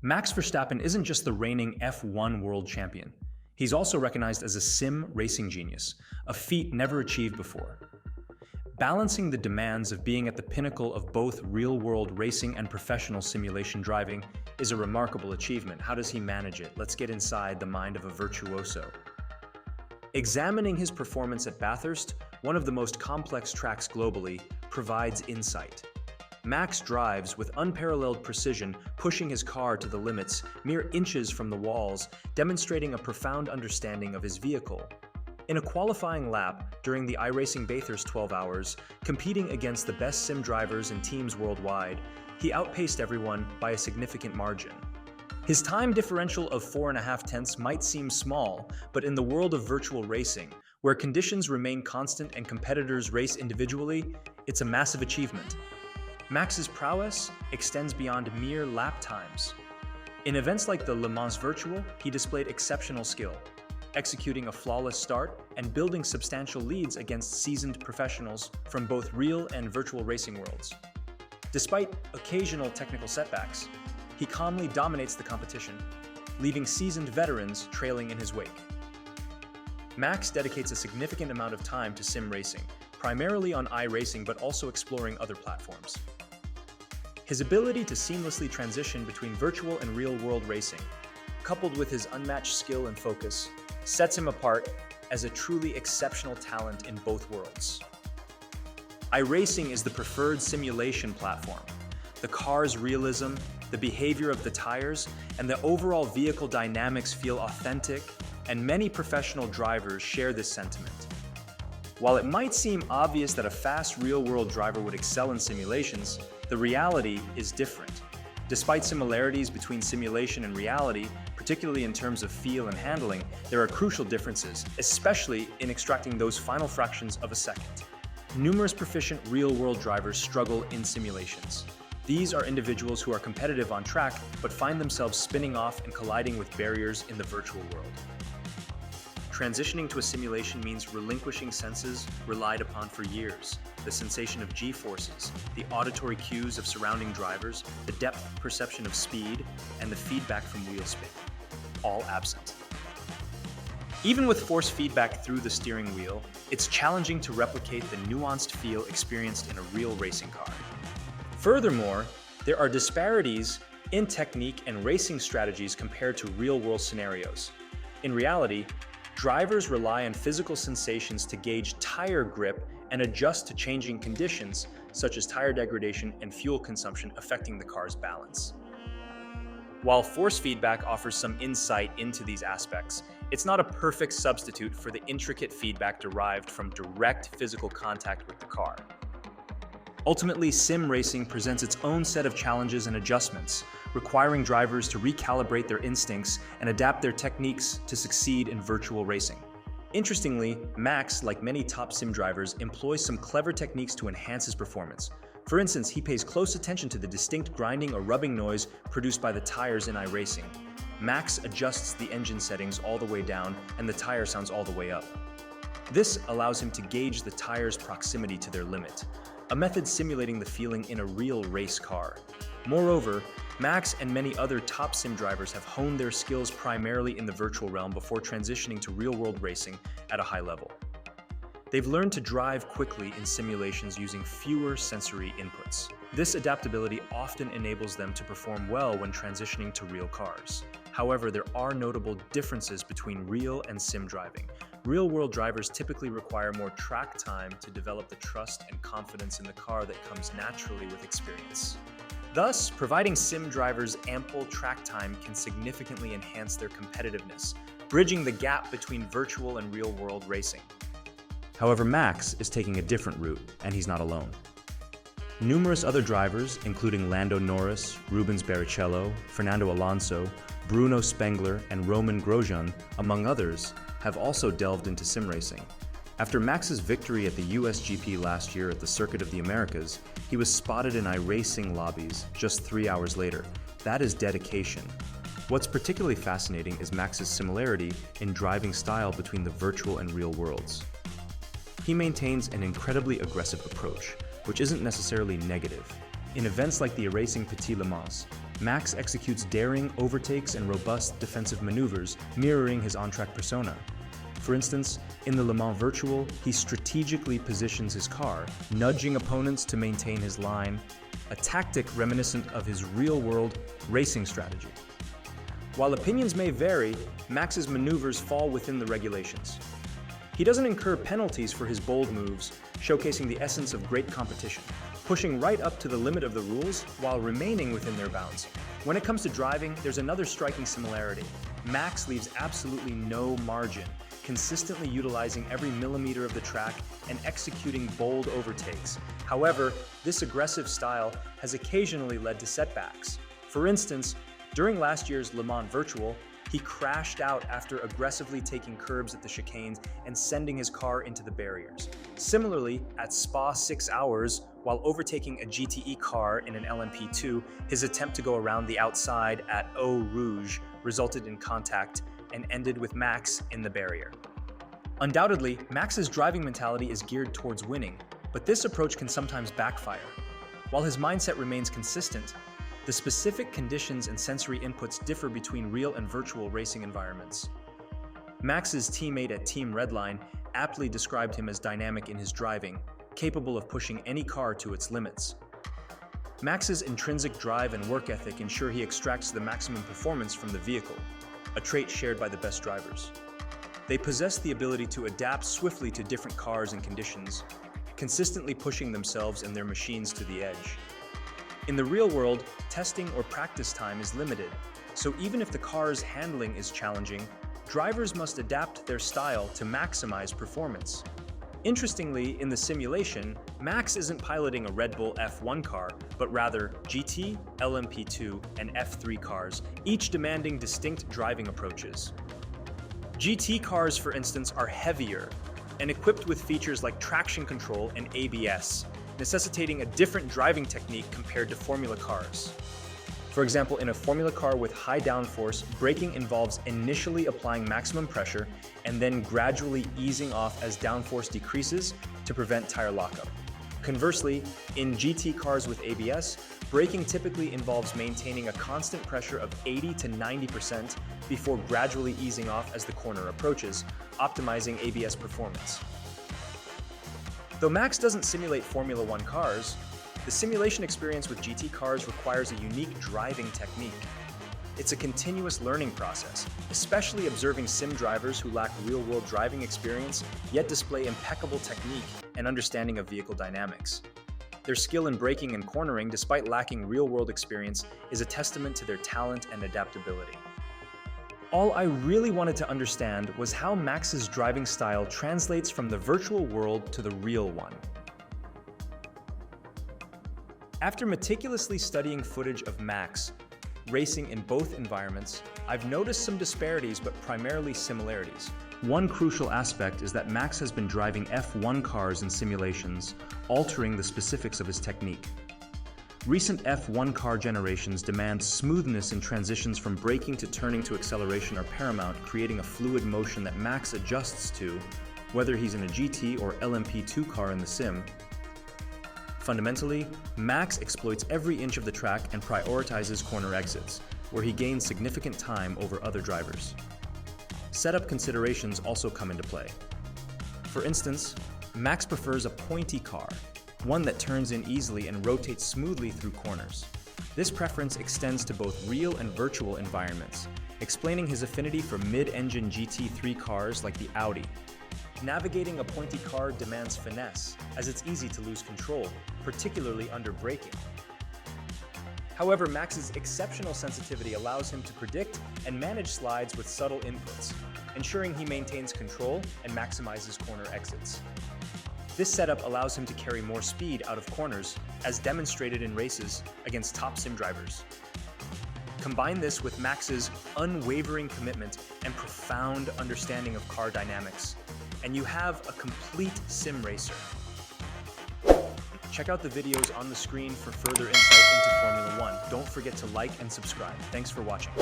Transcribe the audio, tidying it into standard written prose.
Max Verstappen isn't just the reigning F1 world champion. He's also recognized as a sim racing genius, a feat never achieved before. Balancing the demands of being at the pinnacle of both real-world racing and professional simulation driving is a remarkable achievement. How does he manage it? Let's get inside the mind of a virtuoso. Examining his performance at Bathurst, one of the most complex tracks globally, provides insight. Max drives with unparalleled precision, pushing his car to the limits, mere inches from the walls, demonstrating a profound understanding of his vehicle. In a qualifying lap during the iRacing Bathurst 12 Hours, competing against the best sim drivers and teams worldwide, he outpaced everyone by a significant margin. His time differential of 4.5 tenths might seem small, but in the world of virtual racing, where conditions remain constant and competitors race individually, it's a massive achievement. Max's prowess extends beyond mere lap times. In events like the Le Mans Virtual, he displayed exceptional skill, executing a flawless start and building substantial leads against seasoned professionals from both real and virtual racing worlds. Despite occasional technical setbacks, he calmly dominates the competition, leaving seasoned veterans trailing in his wake. Max dedicates a significant amount of time to sim racing, primarily on iRacing but also exploring other platforms. His ability to seamlessly transition between virtual and real-world racing, coupled with his unmatched skill and focus, sets him apart as a truly exceptional talent in both worlds. iRacing is the preferred simulation platform. The car's realism, the behavior of the tires, and the overall vehicle dynamics feel authentic, and many professional drivers share this sentiment. While it might seem obvious that a fast real-world driver would excel in simulations, the reality is different. Despite similarities between simulation and reality, particularly in terms of feel and handling, there are crucial differences, especially in extracting those final fractions of a second. Numerous proficient real-world drivers struggle in simulations. These are individuals who are competitive on track, but find themselves spinning off and colliding with barriers in the virtual world. Transitioning to a simulation means relinquishing senses relied upon for years. The sensation of G-forces, the auditory cues of surrounding drivers, the depth perception of speed, and the feedback from wheel spin, all absent. Even with force feedback through the steering wheel, it's challenging to replicate the nuanced feel experienced in a real racing car. Furthermore, there are disparities in technique and racing strategies compared to real-world scenarios. In reality, drivers rely on physical sensations to gauge tire grip and adjust to changing conditions, such as tire degradation and fuel consumption affecting the car's balance. While force feedback offers some insight into these aspects, it's not a perfect substitute for the intricate feedback derived from direct physical contact with the car. Ultimately, sim racing presents its own set of challenges and adjustments, requiring drivers to recalibrate their instincts and adapt their techniques to succeed in virtual racing. Interestingly, Max, like many top sim drivers, employs some clever techniques to enhance his performance. For instance, he pays close attention to the distinct grinding or rubbing noise produced by the tires in iRacing. Max adjusts the engine settings all the way down and the tire sounds all the way up. This allows him to gauge the tire's proximity to their limit, a method simulating the feeling in a real race car. Moreover, Max and many other top sim drivers have honed their skills primarily in the virtual realm before transitioning to real-world racing at a high level. They've learned to drive quickly in simulations using fewer sensory inputs. This adaptability often enables them to perform well when transitioning to real cars. However, there are notable differences between real and sim driving. Real-world drivers typically require more track time to develop the trust and confidence in the car that comes naturally with experience. Thus, providing sim drivers ample track time can significantly enhance their competitiveness, bridging the gap between virtual and real-world racing. However, Max is taking a different route, and he's not alone. Numerous other drivers, including Lando Norris, Rubens Barrichello, Fernando Alonso, Bruno Spengler, and Roman Grosjean, among others, have also delved into sim racing. After Max's victory at the USGP last year at the Circuit of the Americas, he was spotted in iRacing lobbies just 3 hours later. That is dedication. What's particularly fascinating is Max's similarity in driving style between the virtual and real worlds. He maintains an incredibly aggressive approach, which isn't necessarily negative. In events like the iRacing Petit Le Mans, Max executes daring overtakes and robust defensive maneuvers, mirroring his on-track persona. For instance, in the Le Mans Virtual, he strategically positions his car, nudging opponents to maintain his line, a tactic reminiscent of his real-world racing strategy. While opinions may vary, Max's maneuvers fall within the regulations. He doesn't incur penalties for his bold moves, showcasing the essence of great competition, pushing right up to the limit of the rules while remaining within their bounds. When it comes to driving, there's another striking similarity. Max leaves absolutely no margin, consistently utilizing every millimeter of the track and executing bold overtakes. However, this aggressive style has occasionally led to setbacks. For instance, during last year's Le Mans Virtual, he crashed out after aggressively taking curbs at the chicanes and sending his car into the barriers. Similarly, at Spa 6 Hours, while overtaking a GTE car in an LMP2, his attempt to go around the outside at Eau Rouge resulted in contact and ended with Max in the barrier. Undoubtedly, Max's driving mentality is geared towards winning, but this approach can sometimes backfire. While his mindset remains consistent, the specific conditions and sensory inputs differ between real and virtual racing environments. Max's teammate at Team Redline aptly described him as dynamic in his driving, capable of pushing any car to its limits. Max's intrinsic drive and work ethic ensure he extracts the maximum performance from the vehicle, a trait shared by the best drivers. They possess the ability to adapt swiftly to different cars and conditions, consistently pushing themselves and their machines to the edge. In the real world, testing or practice time is limited, so even if the car's handling is challenging, drivers must adapt their style to maximize performance. Interestingly, in the simulation, Max isn't piloting a Red Bull F1 car, but rather GT, LMP2, and F3 cars, each demanding distinct driving approaches. GT cars, for instance, are heavier and equipped with features like traction control and ABS, necessitating a different driving technique compared to Formula cars. For example, in a Formula car with high downforce, braking involves initially applying maximum pressure and then gradually easing off as downforce decreases to prevent tire lockup. Conversely, in GT cars with ABS, braking typically involves maintaining a constant pressure of 80 to 90% before gradually easing off as the corner approaches, optimizing ABS performance. Though Max doesn't simulate Formula One cars, the simulation experience with GT cars requires a unique driving technique. It's a continuous learning process, especially observing sim drivers who lack real-world driving experience, yet display impeccable technique and understanding of vehicle dynamics. Their skill in braking and cornering, despite lacking real-world experience, is a testament to their talent and adaptability. All I really wanted to understand was how Max's driving style translates from the virtual world to the real one. After meticulously studying footage of Max racing in both environments, I've noticed some disparities but primarily similarities. One crucial aspect is that Max has been driving F1 cars in simulations, altering the specifics of his technique. Recent F1 car generations demand smoothness in transitions from braking to turning to acceleration are paramount, creating a fluid motion that Max adjusts to, whether he's in a GT or LMP2 car in the sim. Fundamentally, Max exploits every inch of the track and prioritizes corner exits, where he gains significant time over other drivers. Setup considerations also come into play. For instance, Max prefers a pointy car, one that turns in easily and rotates smoothly through corners. This preference extends to both real and virtual environments, explaining his affinity for mid-engine GT3 cars like the Audi. Navigating a pointy car demands finesse, as it's easy to lose control, particularly under braking. However, Max's exceptional sensitivity allows him to predict and manage slides with subtle inputs, ensuring he maintains control and maximizes corner exits. This setup allows him to carry more speed out of corners, as demonstrated in races against top sim drivers. Combine this with Max's unwavering commitment and profound understanding of car dynamics, and you have a complete sim racer. Check out the videos on the screen for further insight into Formula One. Don't forget to like and subscribe. Thanks for watching.